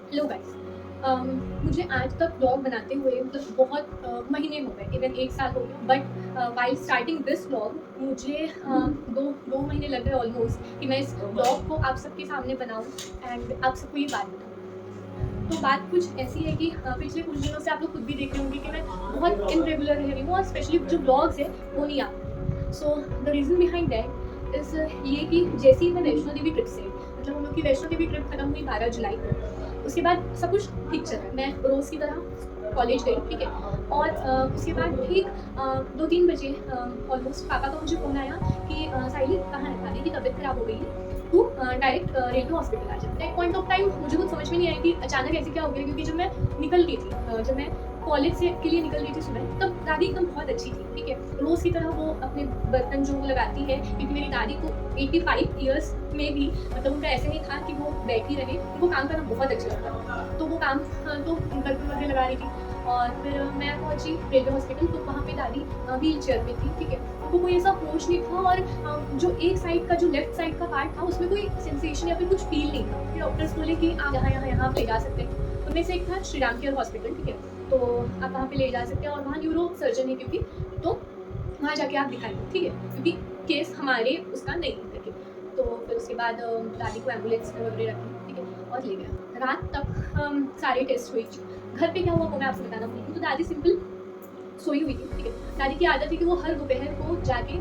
Hello guys. मुझे आज तक ब्लॉग बनाते हुए मतलब बहुत महीने हो गए, इवन 1 साल हो गया। But while starting this blog मुझे दो महीने लग गए ऑलमोस्ट कि मैं इस ब्लॉग को आप सबके सामने बनाऊँ एंड आप सबको ये बात बताऊँ। तो बात कुछ ऐसी है कि पिछले कुछ दिनों से आप लोग खुद भी देख रहे होंगे कि मैं बहुत इरेगुलर रह रही हूँ और स्पेशली जो ब्लॉग्स है वो नहीं आते। So the reason behind that is ये कि जैसे ही मैं वैष्णो देवी ट्रिप से मतलब हम लोग की वैष्णो देवी ट्रिप खत्म हुई 12 जुलाई को, उसके बाद सब कुछ ठीक चल रहा है। मैं रोज़ की तरह कॉलेज गई, ठीक है। और उसके बाद ठीक 2-3 बजे ऑलमोस्ट पापा का मुझे फ़ोन आया कि साहिल कहाँ है, दादी की तबीयत खराब हो गई है, तू डायरेक्ट रेलवे हॉस्पिटल आ जा। एट पॉइंट ऑफ टाइम मुझे कुछ समझ में नहीं आया कि अचानक ऐसे क्या हो गया, क्योंकि जब मैं निकल गई थी जब मैं कॉलेज से के लिए निकल गई थी सुबह, तब दादी एकदम बहुत अच्छी थी, ठीक है। रोज़ की तरह वो अपने बर्तन जो वो लगाती है, क्योंकि मेरी दादी को 85 इयर्स में भी मतलब उनका ऐसे नहीं था कि वो बैठी रहे, वो काम करना बहुत अच्छा लगता था। तो वो काम तो बर्तन वगैरह लगा रही थी। और फिर मैं पहुंची रेलवे हॉस्पिटल, तो वहाँ पे दादी व्हील चेयर में थी, ठीक है। उनको कोई ऐसा होश नहीं था और जो एक साइड का जो लेफ्ट साइड का पार्ट था उसमें कोई सेंसेशन या फिर कुछ फील नहीं था। फिर डॉक्टर्स बोले कि आप यहाँ ले जा सकते हैं। उनमें से एक था श्री राम केयर हॉस्पिटल, ठीक है। तो आप वहाँ पे ले जा सकते हैं और वहाँ न्यूरो सर्जन है क्योंकि, तो वहाँ जाके आप दिखाइए, ठीक है, क्योंकि केस हमारे उसका नहीं है करके। तो फिर उसके बाद दादी को एम्बुलेंस में वगैरह रखी, ठीक है, और ले गया। रात तक सारे टेस्ट हुए। घर पे क्या हुआ वो मैं आपसे बताना भूल गई। तो दादी सिंपल सोई हुई थी, ठीक है। दादी की आदत थी कि वो हर दोपहर को जाके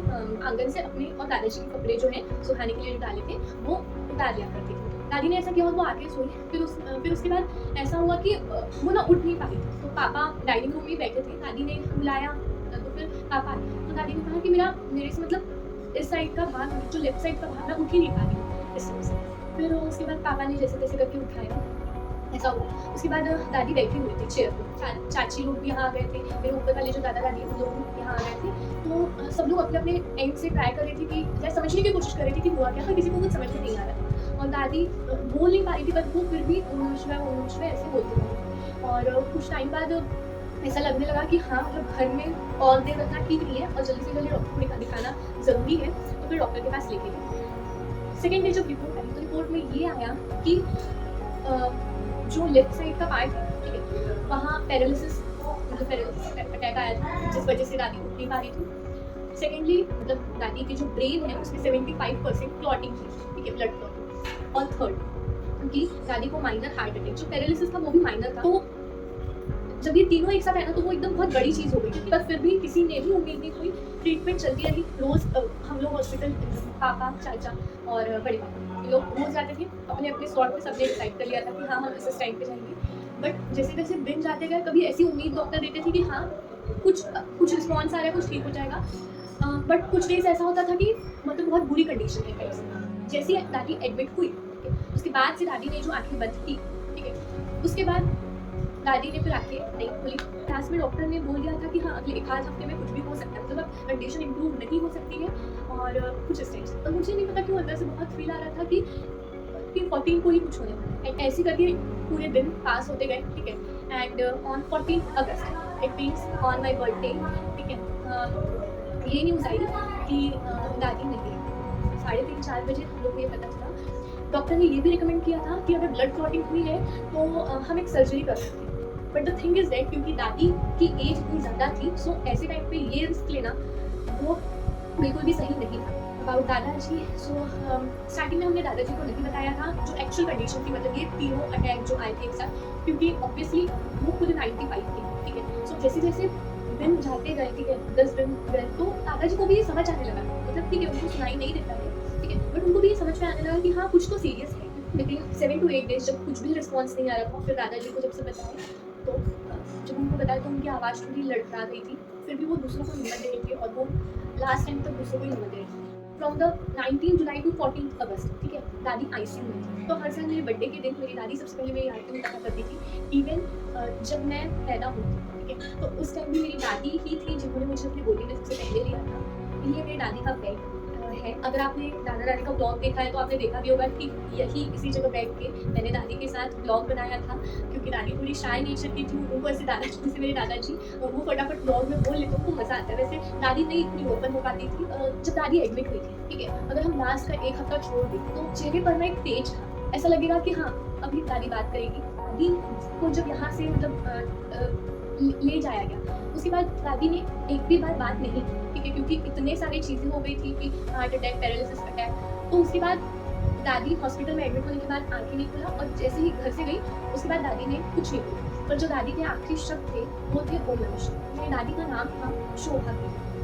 आंगन से अपने और दादाजी के कपड़े जो हैं सुखाने के लिए जो डाले थे वो उतार लिया करती थी। दादी ने ऐसा किया और वो आके सोई। फिर उसके बाद ऐसा हुआ कि वो ना उठ नहीं पाई थी। तो पापा डाइनिंग रूम में बैठे थे, दादी ने बुलाया, तो फिर पापा आए। तो दादी ने कहा कि मेरे से मतलब इस साइड का भाग, जो लेफ्ट साइड का भाग, मैं उठ ही नहीं पा रही हूँ इस तरह से। फिर उसके बाद पापा ने जैसे तैसे करके उठाया, ऐसा हुआ। उसके बाद दादी बैठी हुई थी चेयर पे, चाची लोग भी यहाँ आ गए थे, मेरे ऊपर वाले जो दादा दादी उन लोग भी यहाँ आ गए थे। तो सब लोग अपने अपने एंड से ट्राई कर रहे थे कि जैसे समझने की कोशिश कर रही थी कि हुआ क्या, पर किसी को कुछ समझ में नहीं आ रहा था। और दादी बोल नहीं पा रही थी, बट वो फिर भी ओम नमः शिवाय ऐसे बोलती रही। और कुछ टाइम बाद ऐसा लगने लगा कि हाँ मतलब घर में और देर रखना ठीक नहीं है और जल्दी से जल्दी डॉक्टर को दिखाना ज़रूरी है। तो फिर डॉक्टर के पास लेके गए। सेकेंड डे जब रिपोर्ट आई, तो रिपोर्ट में ये आया कि जो लेफ्ट साइड का पार्ट है, ठीक है, वहाँ पैरालिसिस अटैक आया था, जिस वजह से दादी उठ नहीं पा रही थी। सेकेंडली मतलब दादी की जो ब्रेन है उसमें 75% क्लॉटिंग थी, ठीक है, ब्लड क्लॉटिंग। और थर्ड कि दादी को माइनर हार्ट अटैक, जो पैरालिसिस था वो भी माइनर था। तो जब ये तीनों एक साथ है ना, तो वो एकदम बहुत बड़ी चीज़ हो गई, क्योंकि पर फिर भी किसी ने भी उम्मीद नहीं हुई। ट्रीटमेंट चलती रही रोज़। हम लोग हॉस्पिटल, पापा, चाचा और बड़े पापा, ये लोग रोज़ जाते थे। अपने अपने स्लॉट पे सबने डिसाइड कर लिया था कि हाँ हम इस टाइम पे जाएंगे। बट जैसे जैसे दिन जाते गए, कभी ऐसी उम्मीद डॉक्टर देते थे कि हाँ कुछ रिस्पॉन्स आ रहा है, कुछ ठीक हो जाएगा। बट कुछ डेज ऐसा होता था कि मतलब बहुत बुरी कंडीशन है गाइस। जैसे ही दादी एडमिट हुई, ठीक है, उसके बाद से दादी ने जो आंखें बंद की, ठीक है, उसके बाद दादी ने फिर आंखें नहीं खोली। लास्ट में डॉक्टर ने बोल दिया था कि हाँ अगले 1 आध हफ्ते में कुछ भी हो सकता है, मतलब अब कंडीशन इंप्रूव नहीं हो सकती है और कुछ इस टाइप से। तो मुझे नहीं पता क्यों अंदर से बहुत फील आ रहा था कि 14 को ही कुछ होने वाला है। एंड ऐसे करके पूरे दिन पास होते गए, ठीक है। And on 14 August it means on my birthday, ठीक है, ये न्यूज़ आई कि दादी नहीं है। 3:30-4 बजे हम लोग को ये पता चला। डॉक्टर ने ये भी रिकमेंड किया था कि अगर ब्लड क्लॉटिंग हुई है तो हम एक सर्जरी कर सकते हैं। But the thing is that क्योंकि दादी की एज इतनी ज़्यादा थी, सो ऐसे टाइम पे ये रिस्क लेना वो बिल्कुल भी सही नहीं था। अबाउट दादाजी, सो स्टार्टिंग में हमने दादाजी को नहीं बताया था जो एक्चुअल कंडीशन थी, मतलब ये तीनों अटैक जो आए थे एक साथ, क्योंकि ऑब्वियसली वो खुद 95 थी, ठीक है। सो जैसे जैसे दिन जाते गए, ठीक है, 10 दिन गए, तो दादाजी को भी ये समझ आने लगा, मतलब ठीक है उनको सुनाई नहीं देता है, ठीक है, बट उनको भी ये समझ में आने लगा कि हाँ कुछ तो सीरियस है। लेकिन 7 to 8 डेज जब कुछ भी रिस्पॉन्स नहीं आ रहा था, फिर दादाजी को जब से बताया, तो जब उनको बताया तो उनकी आवाज़ थोड़ी लड़खड़ा गई थी। फिर भी वो दूसरों को हिम्मत दे रही थी और वो लास्ट टाइम तक दूसरों को हिम्मत दे रही थी। फ्रॉम द 19 जुलाई टू 14 अगस्त, ठीक है, दादी आईसीयू में थी। तो हर साल मेरे बर्थडे के दिन मेरी दादी सबसे पहले मेरी आरती उतारा करती थी। इवन जब मैं पैदा हुई थी, ठीक है, तो उस टाइम भी मेरी दादी ही थी जिन्होंने मुझे अपनी गोदी में सबसे पहले लिया था। ये मेरी दादी का बेड है। अगर आपने दादा दादी का ब्लॉग देखा है तो आपने देखा भी होगा कि यही इसी जगह बैठ के मैंने दादी के साथ ब्लॉग बनाया था, क्योंकि दादी थोड़ी शाय नेचर की थी। उनको ऐसे दादाजी जैसे मेरे दादाजी वो फटाफट ब्लॉग में बोल लेते, उनको मज़ा आता है। वैसे दादी नहीं इतनी ओपन हो पाती थी जब दादी एडमिट हुई थी, ठीक है। अगर हम लास्ट का 1 हफ्ता छोड़ दें तो चेहरे पर ना एक तेज था, ऐसा लगेगा कि हाँ अभी दादी बात करेगी। दादी को जब यहाँ से मतलब ले जाया गया, उसके बाद दादी ने एक भी बार बात नहीं की, ठीक है, क्योंकि इतने सारी चीज़ें हो गई थी कि हार्ट अटैक, पैरालिसिस अटैक। तो उसके बाद दादी हॉस्पिटल में एडमिट होने के बाद आंखें नहीं खुला, और जैसे ही घर से गई उसके बाद दादी ने कुछ नहीं बोला। पर जो दादी के आखिरी शब्द थे वो थे ओम नमः शिवाय। मेरी दादी का नाम था शोभा।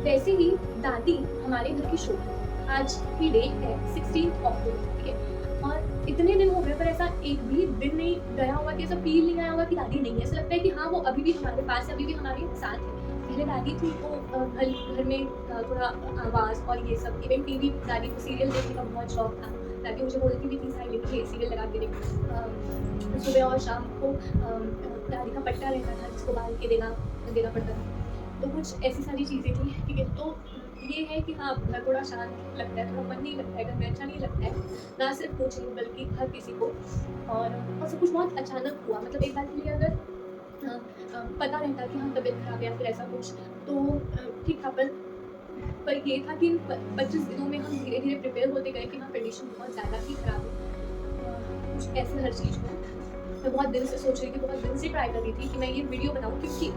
वैसे ही दादी हमारे घर की शोभा। आज की डेट है 16 अक्टूबर, ठीक है, और इतने दिन हो गए पर ऐसा एक भी दिन नहीं गया होगा कि ऐसा फील नहीं आया होगा कि दादी नहीं है। ऐसा लगता है कि हाँ, वो अभी भी हमारे पास है, अभी भी हमारे साथ है। पहले दादी थी तो घर में थोड़ा आवाज़ और ये सब, इवन टीवी, दादी को सीरियल देखने का बहुत शौक था। दादी मुझे बोलती भी थी साइड में सीरियल लगा के देख। सुबह और शाम को दादी का पट्टा रहता था जिसको बाल के देना पड़ता था। तो कुछ ऐसी सारी चीज़ें थी, ठीक है। तो ये है कि हाँ, घर थोड़ा शांत लगता है, थोड़ा मन नहीं लगता है, घर में अच्छा नहीं लगता है, ना सिर्फ मुझे बल्कि हर किसी को। और सब कुछ बहुत अचानक हुआ। मतलब एक बात के लिए अगर पता रहता कि हाँ तबीयत खराब या फिर ऐसा कुछ तो ठीक था, पर ये था कि 25 दिनों में हम धीरे धीरे प्रिपेयर होते गए कि हाँ कंडीशन बहुत ज़्यादा ही खराब है। कुछ ऐसे हर चीज़ को मैं बहुत दिन से सोच रही थी, बहुत दिन से ट्राई कर रही थी कि मैं ये वीडियो बनाऊँ, क्योंकि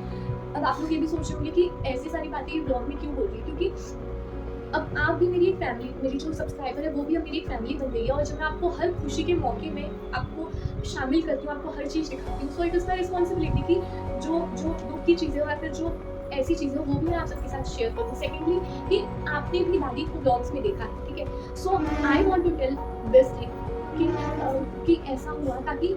अब आप लोग ये भी सोच रहे होंगे कि ऐसी सारी बातें ब्लॉग में क्यों बोल रही है, क्योंकि अब आप भी मेरी एक फैमिली, मेरी जो सब्सक्राइबर है वो भी अब मेरी एक फैमिली बन गई है। और जब मैं आपको हर खुशी के मौके में आपको शामिल करती हूँ, आपको हर चीज़ दिखाती हूँ, so it is my responsibility कि जो दुख की चीज़ें हो या फिर जो ऐसी चीज़ें हो वो भी मैं आप सबके साथ शेयर करूँ। सेकेंडली कि आपने भी दादी को ब्लॉग्स में देखा है, ठीक है, so I want to tell this thing कि ऐसा हुआ ताकि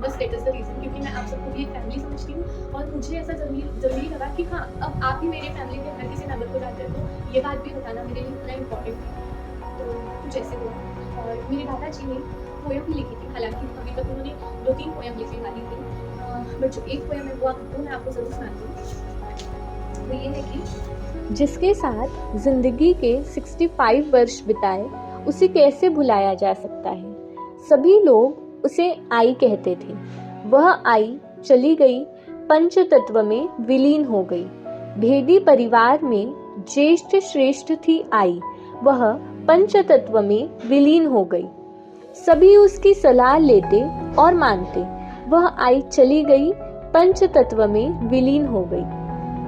बस दैट इज़ द रीज़न, क्योंकि मैं आप सबको भी एक फैमिली समझती हूँ और मुझे ऐसा ज़रूरी लगा कि हाँ, अब आप ही मेरे फैमिली के हर किसी मेंबर को जानते हो, तो ये बात भी बताना मेरे लिए इतना इम्पॉर्टेंट है। तो कुछ ऐसे हुआ। और मेरे दादाजी ने पोएम भी लिखी थी, हालांकि अभी तक उन्होंने 2-3 पोएम लिखी वाली थी, बट जो एक पोएम है वो मैं आपको ज़रूर सुनाती हूँ। वो ये है कि जिसके साथ जिंदगी के 65 वर्ष बिताए उसे कैसे भुलाया जा सकता है। सभी लोग उसे आई कहते थे। वह आई चली गई, पंच तत्व में विलीन हो गई। भेदी परिवार में ज्येष्ठ श्रेष्ठ थी आई, वह पंच तत्व में विलीन हो गई। सभी उसकी सलाह लेते और मानते। वह आई चली गई, पंच तत्व में विलीन हो गई।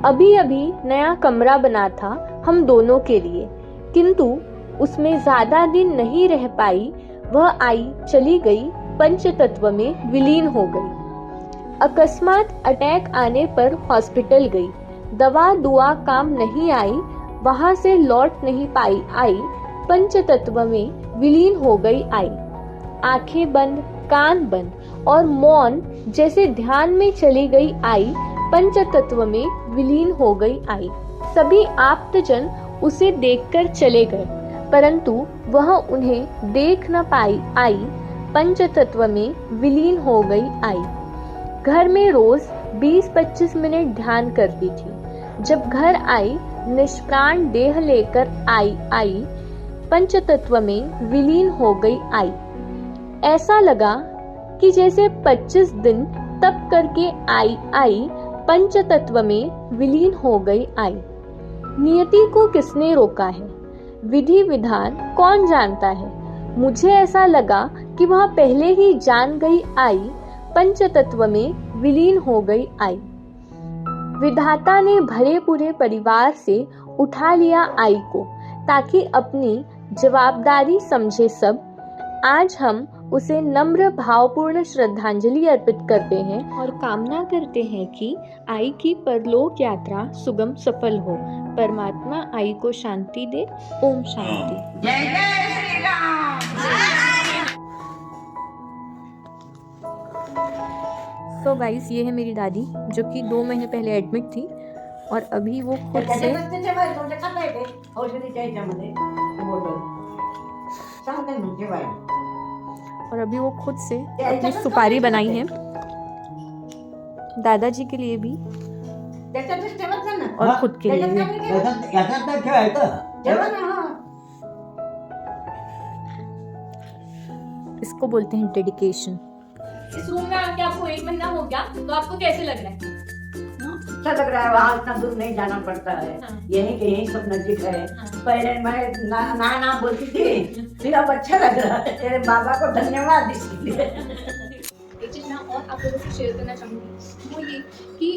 अभी अभी नया कमरा बना था हम दोनों के लिए, किंतु उसमें ज्यादा दिन नहीं रह पाई। वह आई चली गई, पंच तत्व में विलीन हो गई। अकस्मात अटैक आने पर हॉस्पिटल गई। दवा दुआ काम नहीं आई, वहां से लौट नहीं पाई आई, पंच तत्व में विलीन हो गई आई। आंखें बंद, कान बंद और मौन जैसे ध्यान में चली गई आई, पंच तत्व में विलीन हो गई आई। सभी आप्तजन उसे देखकर चले गए, परंतु वह उन्हें देख न पाई आई, पंच तत्व में विलीन हो गई आई। घर में रोज 20-25 मिनट ध्यान करती थी। जब घर आई निष्प्राण देह लेकर आई, पंच तत्व में विलीन हो गई आई। ऐसा लगा कि जैसे 25 दिन तप करके आई, पंच तत्व में विलीन हो गई आई। नियति को किसने रोका है, विधि विधान कौन जानता है। मुझे ऐसा लगा कि वह पहले ही जान गई आई, पंच तत्व में विलीन हो गई आई। विधाता ने भरे पूरे परिवार से उठा लिया आई को, ताकि अपनी जवाबदारी समझे सब। आज हम उसे नम्र भावपूर्ण श्रद्धांजलि अर्पित करते हैं और कामना करते हैं कि आई की परलोक यात्रा सुगम सफल हो। परमात्मा आई को शांति दे। ओम शांति। जय जय श्री राम। सो गाइस, ये है मेरी दादी जो कि 2 महीने पहले एडमिट थी और अभी वो खुद से अपनी सुपारी बनाई है दादाजी के लिए भी और खुद के लिए भी। इसको बोलते हैं डेडिकेशन। इस रूम में आके आपको 1 महीना हो गया, तो आपको कैसे लग रहा है? अच्छा लग रहा है, वहाँ इतना दूर नहीं जाना पड़ता है। हाँ। यहीं के यहीं सब नजदीक है। हाँ। पहले मैं ना बोलती थी सिर्फ अच्छा लग रहा है, तेरे बाबा को धन्यवाद इसलिए। एक चीज़ मैं और आप लोगों से शेयर करना चाहूँगी, वो ये कि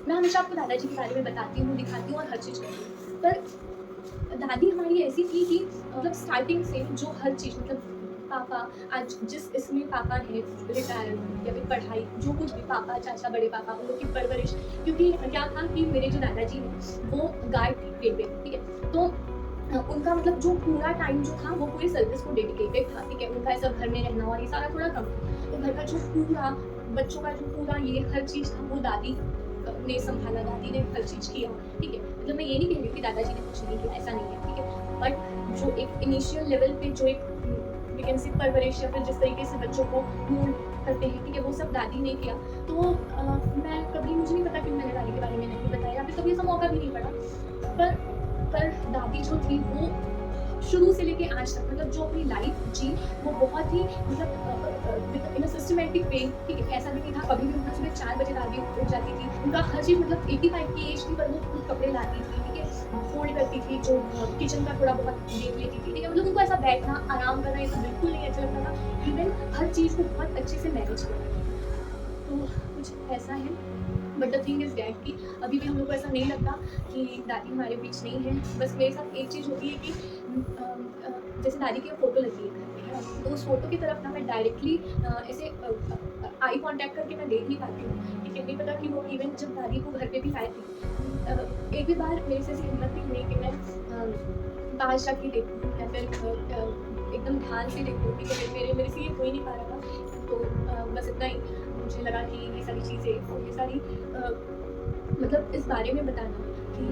मैं हमेशा आपको दादाजी के बारे में बताती हूँ, दिखाती हूँ और हर चीज़ करती हूँ। पर दादी हमारी ऐसी थी कि मतलब स्टार्टिंग से जो हर चीज़ मतलब पापा आज जिस इसमें पापा है रिटायरमेंट या फिर पढ़ाई जो कुछ भी पापा चाचा बड़े पापा उन लोग की परवरिश, क्योंकि क्या था कि मेरे जो दादाजी हैं वो गार्ड थे रेलवे, ठीक है। तो उनका मतलब जो पूरा टाइम जो था वो पूरी सर्विस को डेडिकेटेड था, ठीक है। उनका ऐसा घर में रहना और ये सारा थोड़ा कम, तो घर का जो पूरा बच्चों का जो पूरा ये हर चीज़ था वो दादी ने संभाला, दादी ने हर चीज़ किया, ठीक है। मतलब मैं ये नहीं कह रही कि दादाजी ने कुछ नहीं किया, ऐसा नहीं है, ठीक है। बट जो एक इनिशियल लेवल पे जो एक वी कैन से परवरिश या फिर जिस तरीके से बच्चों को मोल्ड करते हैं, ठीक है, वो सब दादी ने किया। तो मैं कभी, मुझे नहीं पता क्यों मैंने दादी के बारे में नहीं बताया या फिर कभी ऐसा मौका भी नहीं पड़ा। पर दादी जो थी वो शुरू से लेके आज तक मतलब जो अपनी लाइफ जी वो बहुत ही मतलब इन अ सिस्टमेटिक वे, ठीक है। ऐसा भी नहीं था कभी भी उनका सुबह 4 बजे दादी उठ जाती थी, उनका हर चीज़ मतलब 85 की एज थी पर वो खुद कपड़े लाती थी, ठीक है, फोल्ड करती थी, जो किचन का थोड़ा बहुत देख लेती थी, ठीक है। मतलब उनको ऐसा बैठना आराम करना ये सब बिल्कुल नहीं अच्छा लगता था, इवन हर चीज़ को बहुत अच्छे से मैनेज करना। तो कुछ ऐसा है, but the thing is that कि अभी भी हम लोग को ऐसा नहीं लगता कि दादी हमारे बीच नहीं है। बस मेरे साथ एक चीज़ होती है कि जैसे दादी की फ़ोटो लगी है घर पे, है ना, तो उस फोटो की तरफ ना मैं डायरेक्टली ऐसे आई कांटेक्ट करके मैं देख नहीं पाती हूँ, ठीक है। नहीं पता कि वो इवन जब दादी को घर पे भी लाए थे, एक भी बार मेरे से ऐसी हिम्मत नहीं हुई कि मैं पास जाके देखूँ या फिर एकदम ध्यान से देखूँ, ठीक है। मेरे से ये हो ही नहीं पा रहा था। तो बस इतना ही मुझे लगा कि ये सारी चीज़ें और ये सारी मतलब इस बारे में बताना कि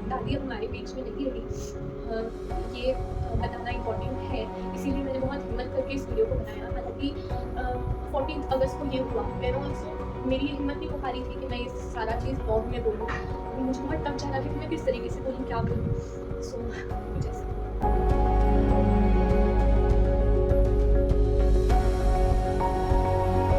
दादी अब हमारे बीच में नहीं रही, ये बताना इम्पोर्टेंट है। इसीलिए मैंने बहुत हिम्मत करके इस वीडियो को बनाया। हालांकि 14 अगस्त को ये हुआ, मैं ऑल्सो मेरी ये हिम्मत नहीं हो पा रही थी कि मैं ये सारा चीज़ ब्लॉग में बोलूँ। मुझे बहुत टफ जा रहा था कि मैं किस तरीके से बोलूँ, क्या बोलूँ। सो कुछ ऐसा।